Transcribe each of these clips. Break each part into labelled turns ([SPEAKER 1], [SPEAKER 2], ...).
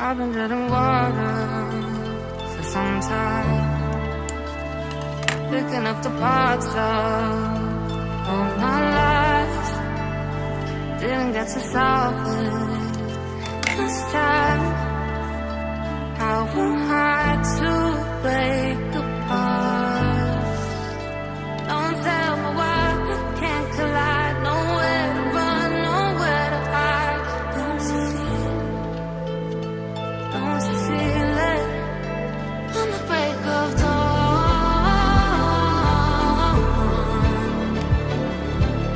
[SPEAKER 1] I've been drinking water for some time, picking up the parts of all my life. Didn't get to solve it this time. How am I to break apart? Don't tell me why we can't collide. Nowhere to run, nowhere to hide. Don't you feel it? Don't you feel it? On the break of dawn,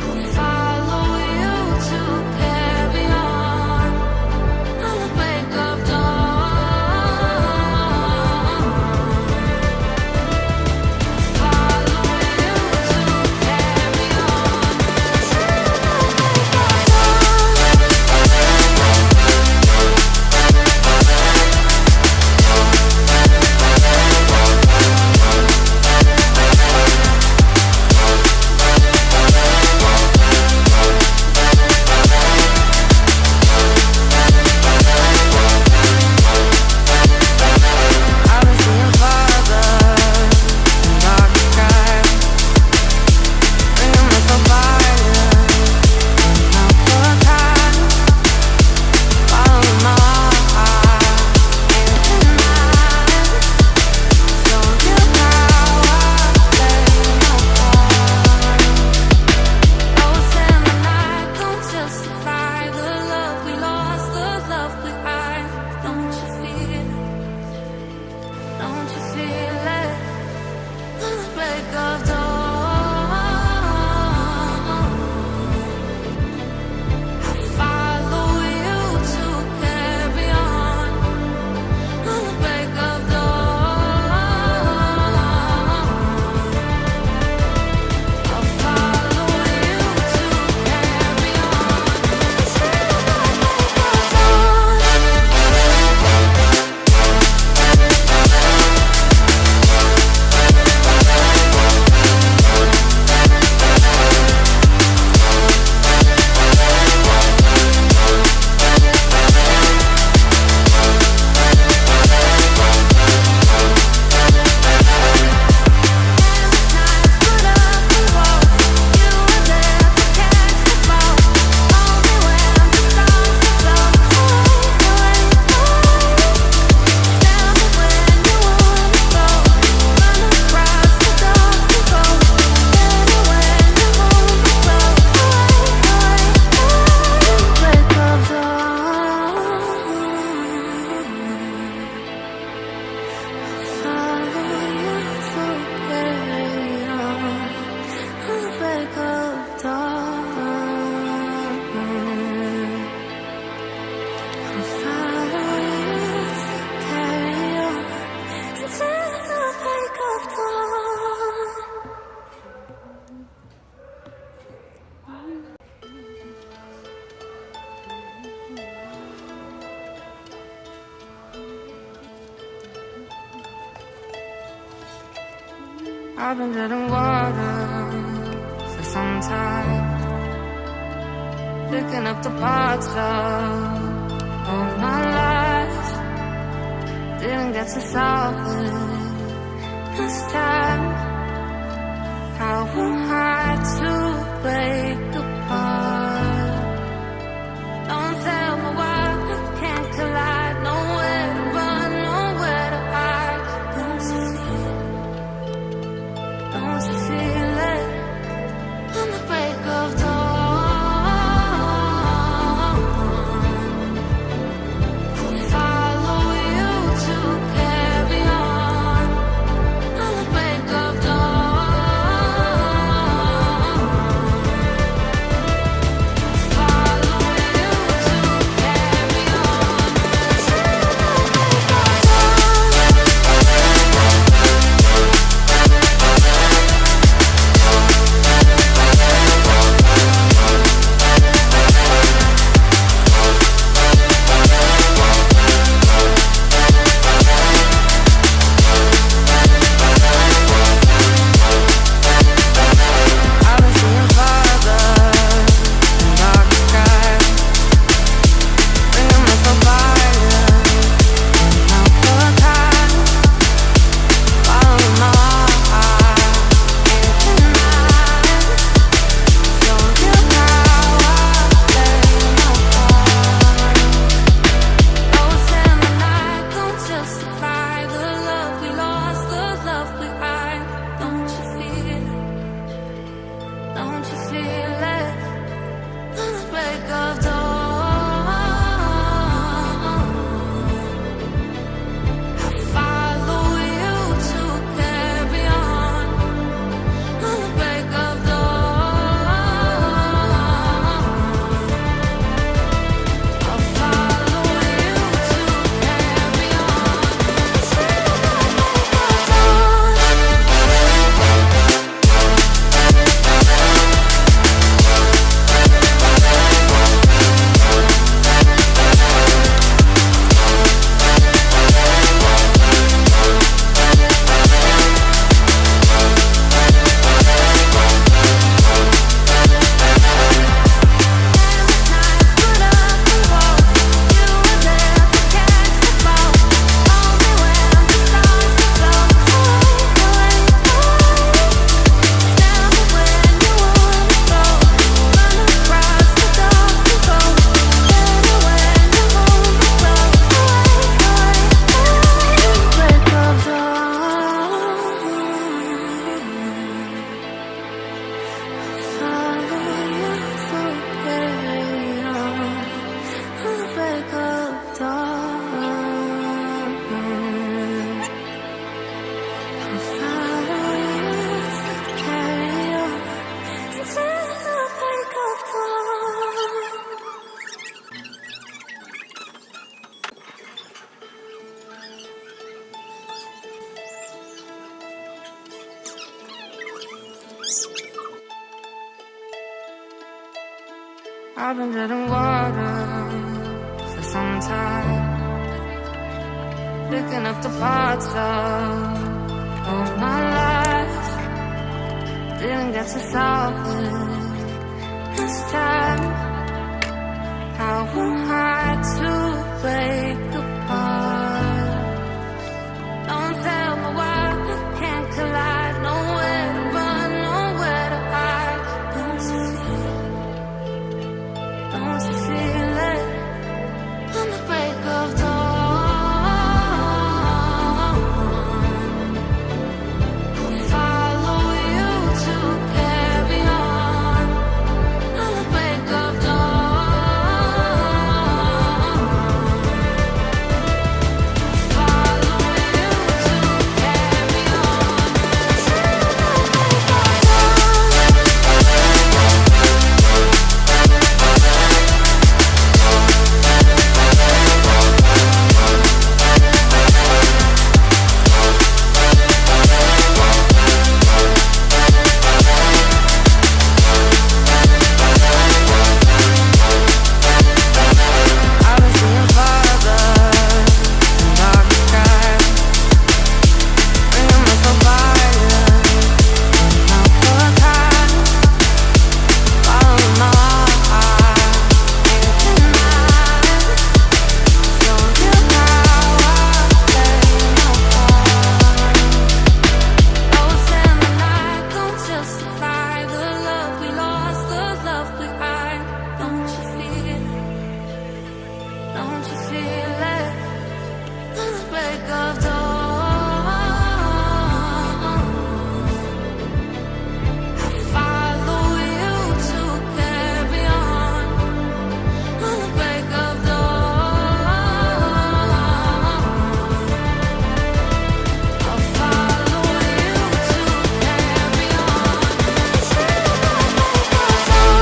[SPEAKER 1] I'll follow you to carry on. On the break of dawn, follow you to carry on. I've been seeing farther in dark skies, bringing with the fire, not for time. Following my heart, in mine. Show you how I play my part. Ghosts in the night don't justify the love we lost, the love we hide. Don't you feel it? Don't you feel it? On the break of dawn, I follow you to carry on. On the break of dawn, I'll follow you to carry on. I've been drinking water for some time, picking up the parts of all my life. Didn't get to solve it this time. How am I to break apart? Don't tell me why we can't collide. Nowhere to run, nowhere to hide. Don't you feel it? Don't you feel it? On the break of dawn, I'll follow you to carry on. On the break I've been treading water for some time, picking up the parts of my life. Didn't get to solve it this time. How am I to break apart? Don't tell me why we can't collide. Nowhere to run, nowhere to hide. Don't you feel it? Don't you feel it? On the break of dawn, I'll follow you to carry on. On the break of dawn, I'll follow you to carry on. Till the break of I was seeing father in dark skies, bringing me for fire, not for time. Following my heart, thinking show you how I play my part. Ghosts in the night don't justify the love we lost, the love we hide. Don't you feel it? Don't you feel it? On the break of dawn, I follow you to carry on. On the break of dawn, I'll follow you to carry on. Till the break of dawn.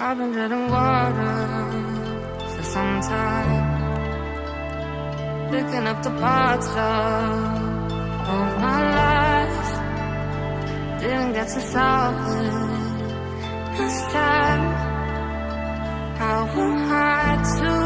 [SPEAKER 1] I've been treading water for some time, picking up the parts of my life. Didn't get to solve it this time. How am I to